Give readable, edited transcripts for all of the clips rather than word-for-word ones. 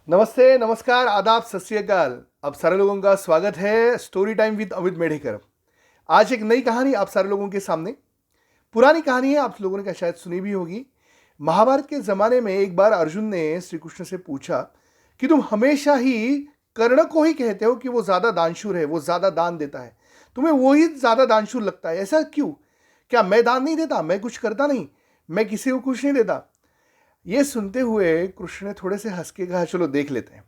नमस्ते, नमस्कार, आदाब, सत श्री अकाल। आप सारे लोगों का स्वागत है story time with Amit Medhekar. आज एक नई कहानी आप सारे लोगों के सामने। पुरानी कहानी है, आप लोगों ने क्या शायद सुनी भी होगी। महाभारत के ज़माने में एक बार अर्जुन ने श्री कृष्ण से पूछा कि तुम हमेशा ही कर्ण को ही कहते हो कि वो ज़्यादा दानशूर है, वो ज़्यादा दान देता है, तुम्हें वो ही ज़्यादा दानशूर लगता है, ऐसा क्यों? क्या मैं दान नहीं देता? मैं कुछ करता नहीं? मैं किसी को कुछ नहीं देता? ये सुनते हुए कृष्ण ने थोड़े से हंस के कहा, चलो देख लेते हैं।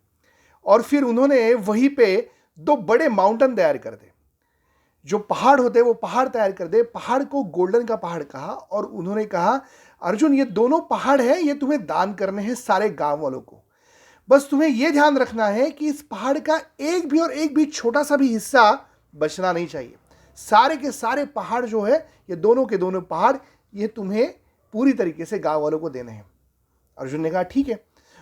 और फिर उन्होंने वहीं पे दो बड़े माउंटेन तैयार कर दे। जो पहाड़ होते वो पहाड़ तैयार कर दे। पहाड़ को गोल्डन का पहाड़ कहा और उन्होंने कहा, अर्जुन ये दोनों पहाड़ हैं, ये तुम्हें दान करने हैं सारे गांव वालों को। बस तुम्हें ये ध्यान रखना है कि इस पहाड़ का एक भी छोटा सा भी हिस्सा बचना नहीं चाहिए। सारे के सारे पहाड़ जो है, ये दोनों के दोनों पहाड़, ये तुम्हें पूरी तरीके से गांव वालों को देने हैं। अर्जुन ने कहा ठीक है।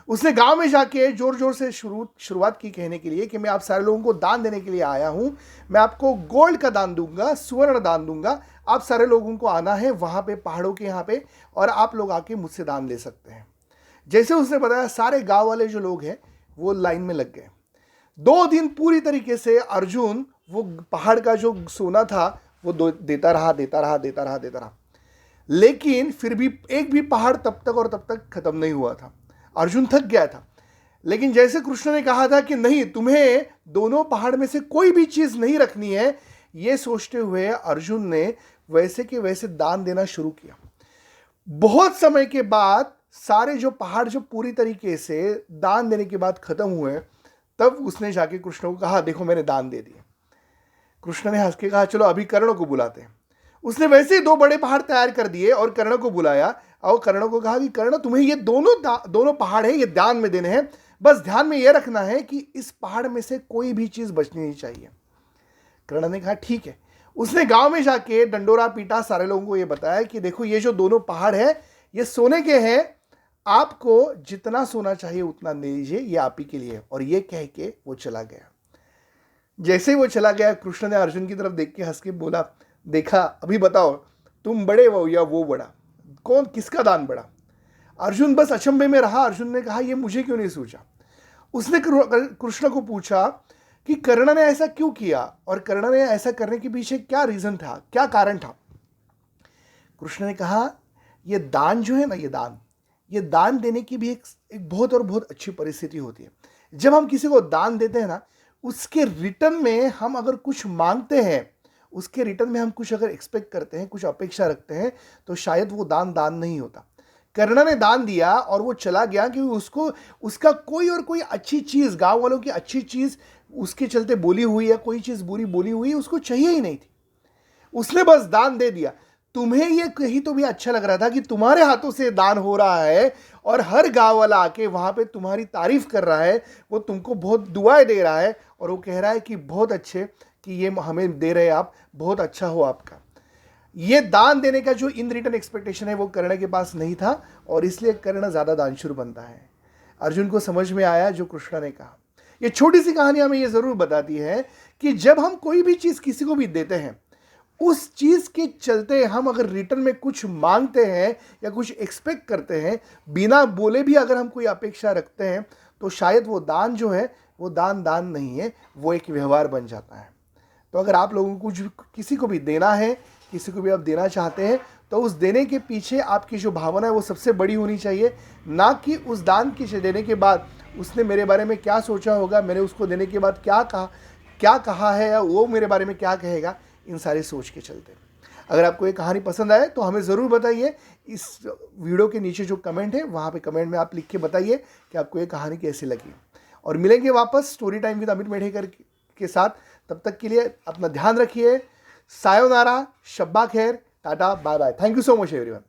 उसने गांव में जाके जोर जोर से शुरुआत की कहने के लिए कि मैं आप सारे लोगों को दान देने के लिए आया हूं। मैं आपको गोल्ड का दान दूंगा, स्वर्ण दान दूंगा। आप सारे लोगों को आना है वहां पे पहाड़ों के यहाँ पे, और आप लोग आके मुझसे दान ले सकते हैं। जैसे उसने बताया, सारे गांव वाले जो लोग हैं वो लाइन में लग गए। 2 दिन पूरी तरीके से अर्जुन वो पहाड़ का जो सोना था वो देता रहा, देता रहा, देता रहा, देता रहा। लेकिन फिर भी एक भी पहाड़ तब तक और तब तक खत्म नहीं हुआ था। अर्जुन थक गया था। लेकिन जैसे कृष्ण ने कहा था कि नहीं, तुम्हें दोनों पहाड़ में से कोई भी चीज नहीं रखनी है, ये सोचते हुए अर्जुन ने वैसे के वैसे दान देना शुरू किया। बहुत समय के बाद सारे जो पहाड़ जो पूरी तरीके से दान देने के बाद खत्म हुए, तब उसने जाके कृष्ण को कहा, देखो मैंने दान दे दिए। कृष्ण ने हंस के कहा, चलो अभी कर्ण को बुलाते हैं। उसने वैसे ही 2 बड़े पहाड़ तैयार कर दिए और कर्ण को बुलाया और कर्ण को कहा कि कर्ण, तुम्हें ये दोनों पहाड़ है, ये दान में देने हैं। बस ध्यान में ये रखना है कि इस पहाड़ में से कोई भी चीज बचनी नहीं चाहिए। कर्ण ने कहा ठीक है। उसने गांव में जाके डंडोरा पीटा, सारे लोगों को ये बताया कि देखो ये जो दोनों पहाड़ है ये सोने के हैं, आपको जितना सोना चाहिए उतना ले लीजिए, ये आप ही के लिए। और ये कह के वो चला गया। जैसे ही वो चला गया, कृष्ण ने अर्जुन की तरफ देख के हंस के बोला, देखा, अभी बताओ तुम बड़े हो या वो बड़ा, कौन किसका दान बड़ा? अर्जुन बस अचंभे में रहा। अर्जुन ने कहा, ये मुझे क्यों नहीं सूझा? उसने कृष्ण को पूछा कि कर्ण ने ऐसा क्यों किया और कर्ण ने ऐसा करने के पीछे क्या रीजन था, क्या कारण था? कृष्ण ने कहा, ये दान जो है ना, ये दान देने की भी एक बहुत और बहुत अच्छी परिस्थिति होती है। जब हम किसी को दान देते हैं ना, उसके रिटर्न में हम अगर कुछ मांगते हैं, उसके रिटर्न में हम कुछ अगर एक्सपेक्ट करते हैं, कुछ अपेक्षा रखते हैं, तो शायद वो दान नहीं होता। कर्ण ने दान दिया और वो चला गया क्योंकि उसको उसका कोई अच्छी चीज, गांव वालों की अच्छी चीज उसके चलते बोली हुई या कोई चीज बुरी बोली हुई उसको चाहिए ही नहीं थी। उसने बस दान दे दिया। तुम्हें ये कहीं तो भी अच्छा लग रहा था कि तुम्हारे हाथों से दान हो रहा है और हर गांव वाला आके वहां पे तुम्हारी तारीफ कर रहा है, वो तुमको बहुत दुआएं दे रहा है और वो कह रहा है कि बहुत अच्छे, कि ये हमें दे रहे आप, बहुत अच्छा हो आपका। ये दान देने का जो इन रिटर्न एक्सपेक्टेशन है वो कर्ण के पास नहीं था और इसलिए कर्ण ज्यादा दानशूर बनता है। अर्जुन को समझ में आया जो कृष्ण ने कहा। ये छोटी सी कहानी हमें ये जरूर बताती है कि जब हम कोई भी चीज किसी को भी देते हैं, उस चीज के चलते हम अगर रिटर्न में कुछ मांगते हैं या कुछ एक्सपेक्ट करते हैं, बिना बोले भी अगर हम कोई अपेक्षा रखते हैं, तो शायद वो दान जो है वो दान नहीं है, वो एक व्यवहार बन जाता है। तो अगर आप लोगों को कुछ किसी को भी देना है, किसी को भी आप देना चाहते हैं, तो उस देने के पीछे आपकी जो भावना है वो सबसे बड़ी होनी चाहिए, ना कि उस दान के देने के बाद उसने मेरे बारे में क्या सोचा होगा, मैंने उसको देने के बाद क्या कहा है या वो मेरे बारे में क्या कहेगा, इन सारी सोच के चलते। अगर आपको ये कहानी पसंद आए तो हमें ज़रूर बताइए। इस वीडियो के नीचे जो कमेंट है वहाँ पे कमेंट में आप लिख के बताइए कि आपको ये कहानी कैसी लगी। और मिलेंगे वापस story time with Amit Medhekar के साथ। तब तक के लिए अपना ध्यान रखिए। सायोनारा, शब्बा खैर, tata, bye bye. Thank you so much everyone.